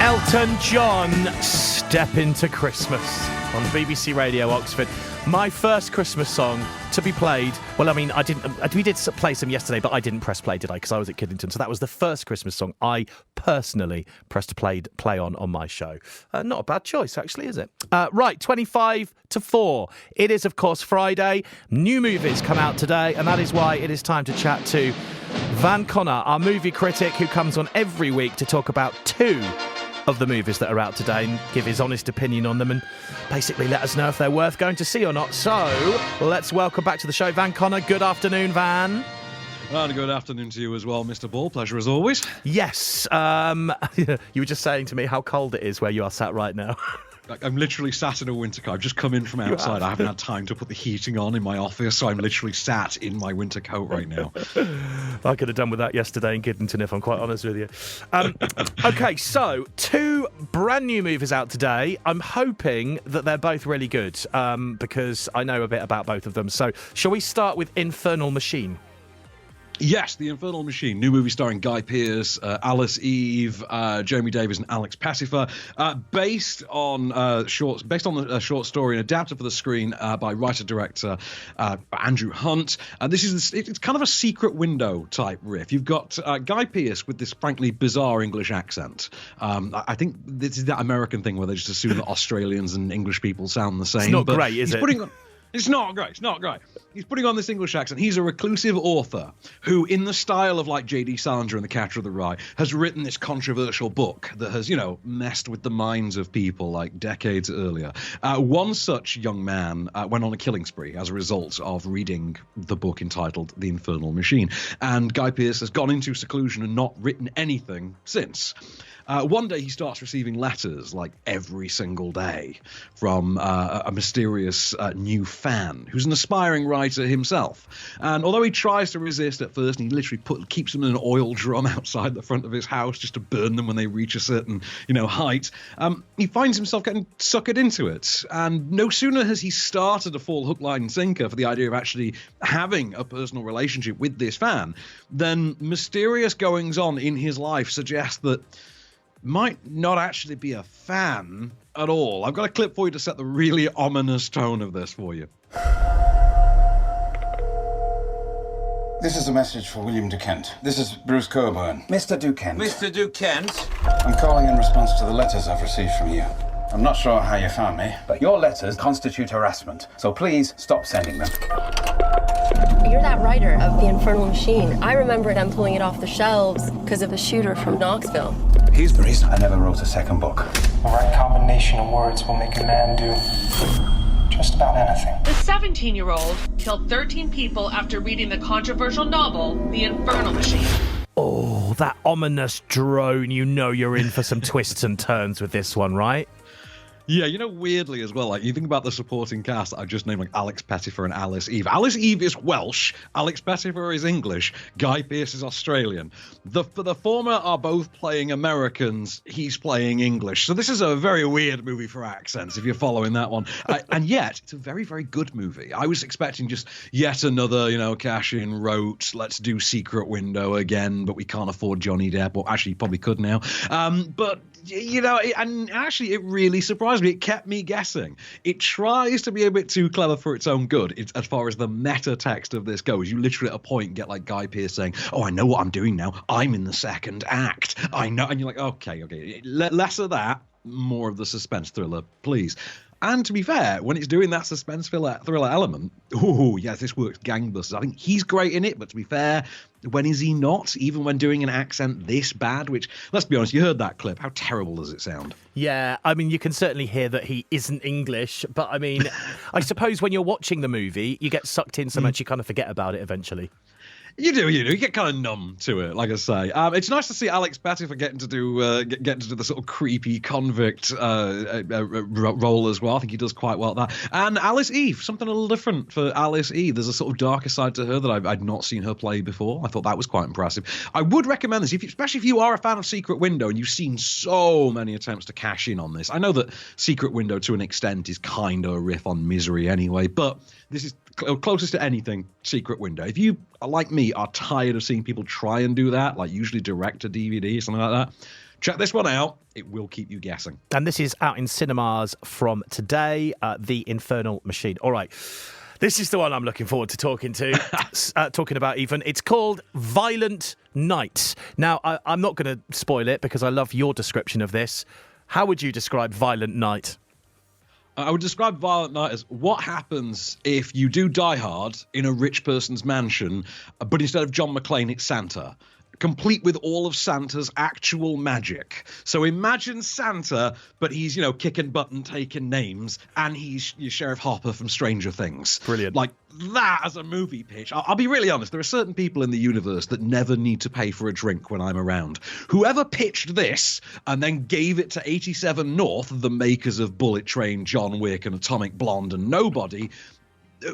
Elton John, Step Into Christmas on BBC Radio Oxford. My first Christmas song to be played. Well, I mean, we did play some yesterday, but I didn't press play, did I? Because I was at Kiddington. So that was the first Christmas song I personally pressed play on my show. Not a bad choice, actually, is it? Right, 25 to 4. It is, of course, Friday. New movies come out today, and that is why it is time to chat to Van Connor, our movie critic, who comes on every week to talk about two of the movies that are out today and give his honest opinion on them and basically let us know if they're worth going to see or not. So let's welcome back to the show Van Connor. Good afternoon, Van. And good afternoon to you as well, Mr. Ball. Pleasure as always. Yes. You were just saying to me how cold it is where you are sat right now. I'm literally sat in a winter coat. I've just come in from outside. I haven't had time to put the heating on in my office, so I'm literally sat in my winter coat right now. I could have done with that yesterday in Kiddington, if I'm quite honest with you. Okay, so two brand new movies out today. I'm hoping that they're both really good because I know a bit about both of them. So shall we start with Infernal Machine? Yes, The Infernal Machine, new movie starring Guy Pearce, Alice Eve, Jeremy Davies, and Alex Pettyfer, based on a short story and adapted for the screen by writer-director Andrew Hunt. And it's kind of a secret window type riff. You've got Guy Pearce with this frankly bizarre English accent. I think this is that American thing where they just assume that Australians and English people sound the same. It's not great, is it? It's not great. He's putting on this English accent. He's a reclusive author who, in the style of like J.D. Salinger and The Catcher of the Rye, has written this controversial book that has, messed with the minds of people like decades earlier. One such young man went on a killing spree as a result of reading the book entitled The Infernal Machine. And Guy Pearce has gone into seclusion and not written anything since. One day he starts receiving letters like every single day from a mysterious new fan who's an aspiring writer himself. And although he tries to resist at first, and he literally keeps them in an oil drum outside the front of his house just to burn them when they reach a certain, height, he finds himself getting suckered into it. And no sooner has he started to fall hook, line, and sinker for the idea of actually having a personal relationship with this fan, then mysterious goings-on in his life suggest that might not actually be a fan at all. I've got a clip for you to set the really ominous tone of this for you. This is a message for William DeKent. This is Bruce Coburn. Mr. DeKent. Mr. DeKent? I'm calling in response to the letters I've received from you. I'm not sure how you found me, but your letters constitute harassment, so please stop sending them. You're that writer of The Infernal Machine. I remember them pulling it off the shelves because of a shooter from Knoxville. He's the reason I never wrote a second book. The right combination of words will make a man do just about anything. The 17-year-old killed 13 people after reading the controversial novel, The Infernal Machine. Oh, that ominous drone. You know you're in for some twists and turns with this one, right? Yeah, weirdly as well, like you think about the supporting cast that I've just named, like Alex Pettyfer and Alice Eve. Alice Eve is Welsh, Alex Pettyfer is English, Guy Pearce is Australian. The former are both playing Americans, he's playing English. So this is a very weird movie for accents, if you're following that one. And yet, it's a very, very good movie. I was expecting just yet another, cash-in, rote, let's do Secret Window again, but we can't afford Johnny Depp. Well, actually, you probably could now. But and actually it really surprised me. It kept me guessing. It tries to be a bit too clever for its own good. As far as the meta text of this goes, you literally at a point get like Guy Pearce saying, "Oh, I know what I'm doing now. I'm in the second act. I know." And you're like, okay. Less of that, more of the suspense thriller, please. And to be fair, when it's doing that suspense thriller element, this works gangbusters. I think he's great in it, but to be fair, when is he not? Even when doing an accent this bad, which, let's be honest, you heard that clip. How terrible does it sound? Yeah, I mean, you can certainly hear that he isn't English, but I mean, I suppose when you're watching the movie, you get sucked in so much you kind of forget about it eventually. You do. You get kind of numb to it, like I say. It's nice to see Alex Pettyfer getting to do the sort of creepy convict role as well. I think he does quite well at that. And Alice Eve, something a little different for Alice Eve. There's a sort of darker side to her that I'd not seen her play before. I thought that was quite impressive. I would recommend this, especially if you are a fan of Secret Window and you've seen so many attempts to cash in on this. I know that Secret Window, to an extent, is kind of a riff on Misery anyway, but this is closest to anything Secret Window. If you, like me, are tired of seeing people try and do that, like usually direct to DVD or something like that, check this one out. It will keep you guessing. And this is out in cinemas from today, The Infernal Machine. All right. This is the one I'm looking forward to talking about even. It's called Violent Night. Now, I'm not going to spoil it because I love your description of this. How would you describe Violent Night? I would describe Violent Night as what happens if you do Die Hard in a rich person's mansion, but instead of John McClane, it's Santa. Complete with all of Santa's actual magic. So imagine Santa, but he's, kicking butt and taking names, and he's your Sheriff Hopper from Stranger Things. Brilliant. Like that as a movie pitch. I'll be really honest. There are certain people in the universe that never need to pay for a drink when I'm around. Whoever pitched this and then gave it to 87 North, the makers of Bullet Train, John Wick, and Atomic Blonde, and Nobody,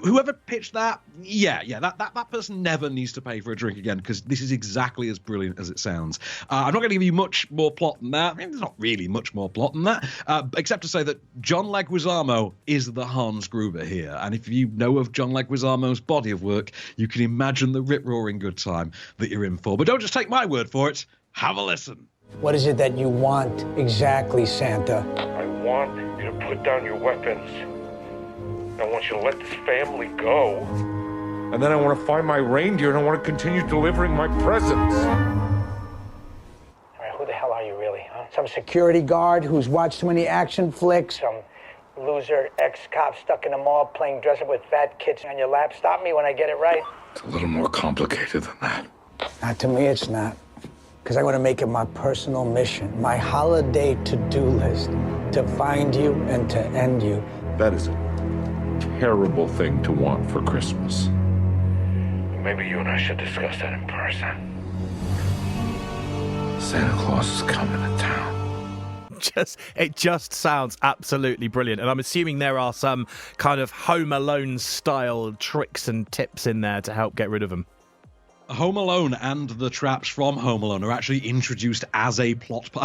whoever pitched that, that person never needs to pay for a drink again, because this is exactly as brilliant as it sounds. I'm not going to give you much more plot than that. I mean, there's not really much more plot than that, except to say that John Leguizamo is the Hans Gruber here. And if you know of John Leguizamo's body of work, you can imagine the rip-roaring good time that you're in for. But don't just take my word for it. Have a listen. What is it that you want exactly, Santa? I want you to put down your weapons. I want you to let this family go. And then I want to find my reindeer and I want to continue delivering my presents. All right, who the hell are you really, huh? Some security guard who's watched too many action flicks? Some loser ex-cop stuck in a mall playing dress-up with fat kids on your lap? Stop me when I get it right. It's a little more complicated than that. Not to me, it's not. Because I want to make it my personal mission, my holiday to-do list, to find you and to end you. That is a terrible thing to want for Christmas. Maybe you and I should discuss that in person. Santa Claus is coming to town. It just sounds absolutely brilliant. And I'm assuming there are some kind of Home Alone style tricks and tips in there to help get rid of them. Home Alone and the traps from Home Alone are actually introduced as a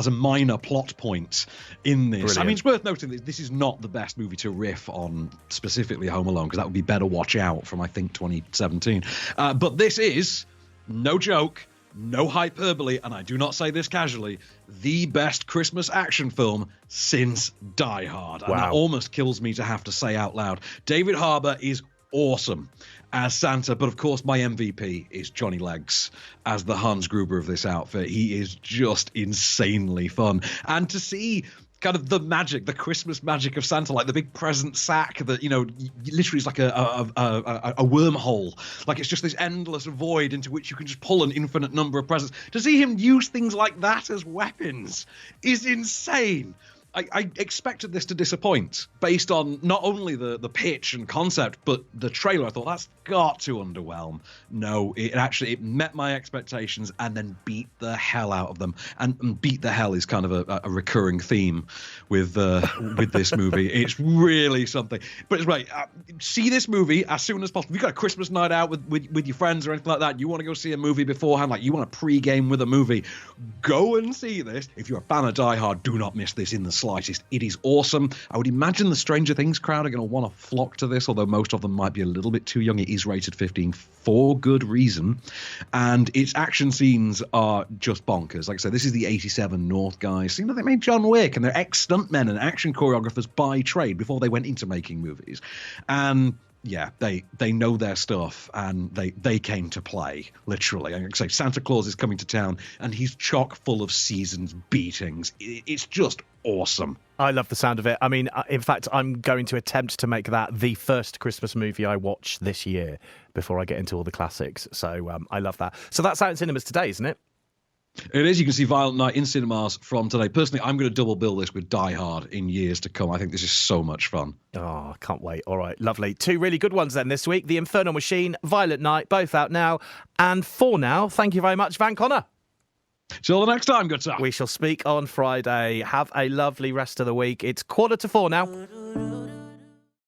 minor plot point in this. Brilliant. I mean, it's worth noting that this is not the best movie to riff on specifically Home Alone, because that would be Better Watch Out from, I think, 2017. But this is, no joke, no hyperbole, and I do not say this casually, the best Christmas action film since Die Hard. And that almost kills me to have to say out loud. David Harbour is awesome as Santa, but of course my MVP is Johnny Legs as the Hans Gruber of this outfit. He is just insanely fun, and to see kind of the magic, the Christmas magic of Santa, like the big present sack that, literally is like a wormhole. Like it's just this endless void into which you can just pull an infinite number of presents. To see him use things like that as weapons is insane. I expected this to disappoint based on not only the pitch and concept, but the trailer. I thought that's got to underwhelm. No, it met my expectations and then beat the hell out of them. And beat the hell is kind of a recurring theme with this movie. It's really something. But it's right. See this movie as soon as possible. If you've got a Christmas night out with your friends or anything like that, you want to go see a movie beforehand, like you want to pre-game with a movie, go and see this. If you're a fan of Die Hard, do not miss this in the slightest. It is awesome. I would imagine the Stranger Things crowd are going to want to flock to this, although most of them might be a little bit too young. It is rated 15 for good reason, and its action scenes are just bonkers. Like I said, this is the 87 North guys. They made John Wick, and they're ex-stuntmen and action choreographers by trade before they went into making movies. And yeah, they know their stuff, and they came to play, literally. And like I say, Santa Claus is coming to town, and he's chock full of seasoned beatings. It's just awesome. I love the sound of it. I mean, in fact, I'm going to attempt to make that the first Christmas movie I watch this year before I get into all the classics. So I love that. So that's out in cinemas today, isn't it? It is. You can see Violent Night in cinemas from today. Personally, I'm going to double bill this with Die Hard in years to come. I think this is so much fun. Oh, I can't wait. All right, lovely. Two really good ones then this week. The Infernal Machine, Violent Night, both out now. And for now, thank you very much, Van Connor. Till the next time, good sir. We shall speak on Friday. Have a lovely rest of the week. It's 3:45 now.